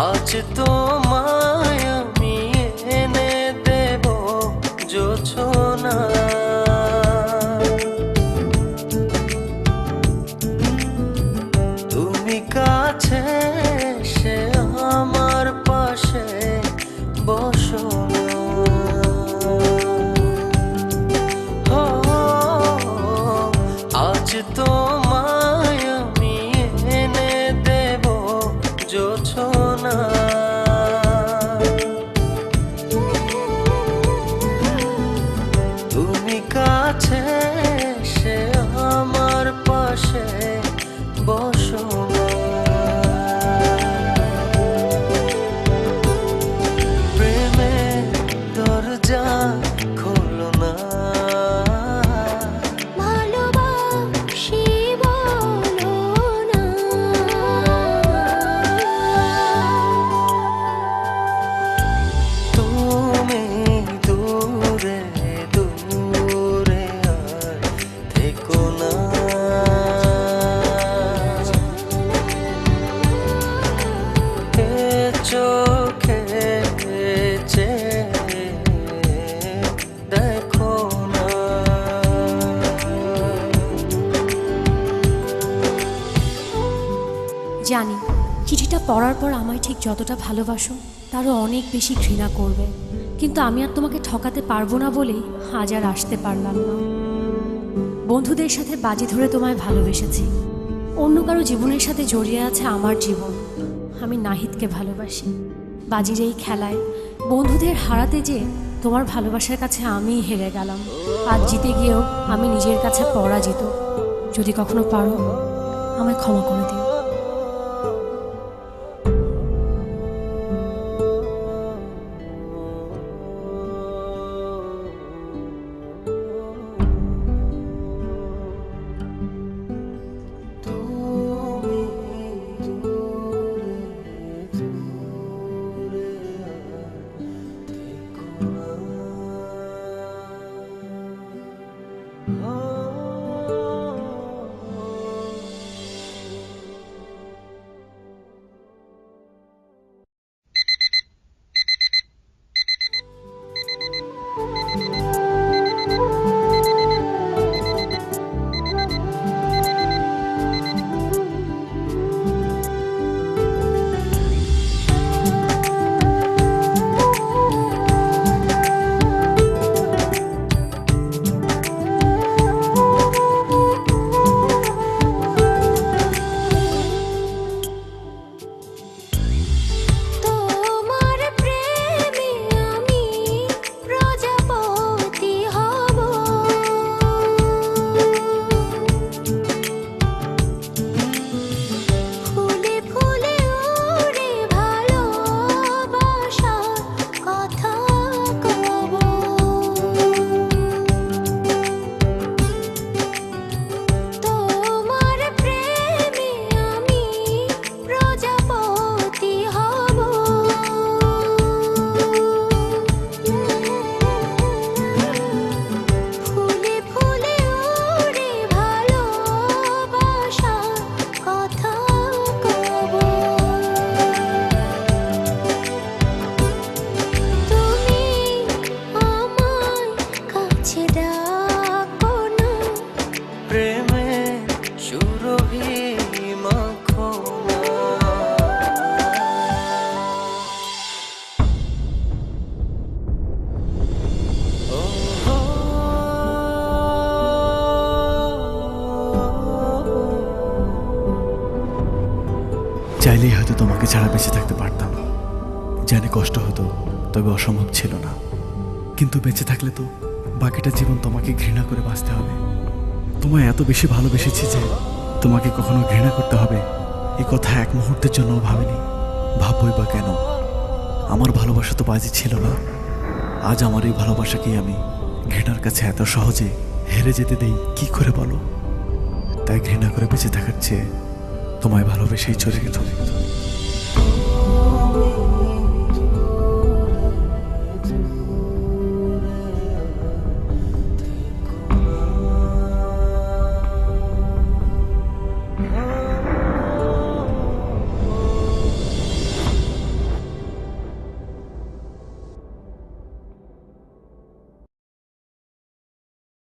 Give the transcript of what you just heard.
আজ তোমায় আমি এনে দেব জোছনা, তুমি কাছে এসে আমার পাশে বসো না। আজ তোমায় আমি এনে দেব জোছনা, তুমি কাছে এসে আমার পাশে বসো না। প্রেমের দরজা খোলো না, ভালোবাসি বলো না। তুমি দূরে দূরে আর থেকো না। এ চোখে চেয়ে দেখো না। জানি চিঠিটা পড়ার পর আমায় ঠিক যতটা ভালোবাসো তারও অনেক বেশি ঘৃণা করবে, কিন্তু আমি আর তোমাকে ঠকাতে পারবো না বলেই আজ আর আসতে পারলাম না। বন্ধুদের সাথে বাজি ধরে তোমায় ভালোবেসেছি, অন্য কারো জীবনের সাথে জড়িয়ে আছে আমার জীবন। আমি নাহিদকে ভালোবাসি। বাজির এই খেলায় বন্ধুদের হারাতে যেয়ে তোমার ভালোবাসার কাছে আমিই হেরে গেলাম। আজ জিতে গিয়েও আমি নিজের কাছে পরাজিত। যদি কখনো পারো আমায় ক্ষমা করে দিও। চাইলেই হয়তো তোমাকে ছাড়া বেঁচে থাকতে পারতাম। জানি কষ্ট হতো, তবে অসম্ভব ছিল না। কিন্তু বেঁচে থাকলে তো বাকিটা জীবন তোমাকে ঘৃণা করে বাঁচতে হবে। তোমায় এত বেশি ভালোবেসেছি যে তোমাকে কখনো ঘৃণা করতে হবে এই কথা এক মুহূর্তের জন্য ভাবিনি। ভাববই বা কেন? আমার ভালোবাসা তো বাজি ছিল না। আজ আমার এই ভালোবাসাকেই আমি ঘৃণার কাছে এত সহজে হেরে যেতে দেই কি করে বলো? তাই ঘৃণা করে বেঁচে থাকার চেয়ে তোমায় ভালোবেসেই চলে গেল।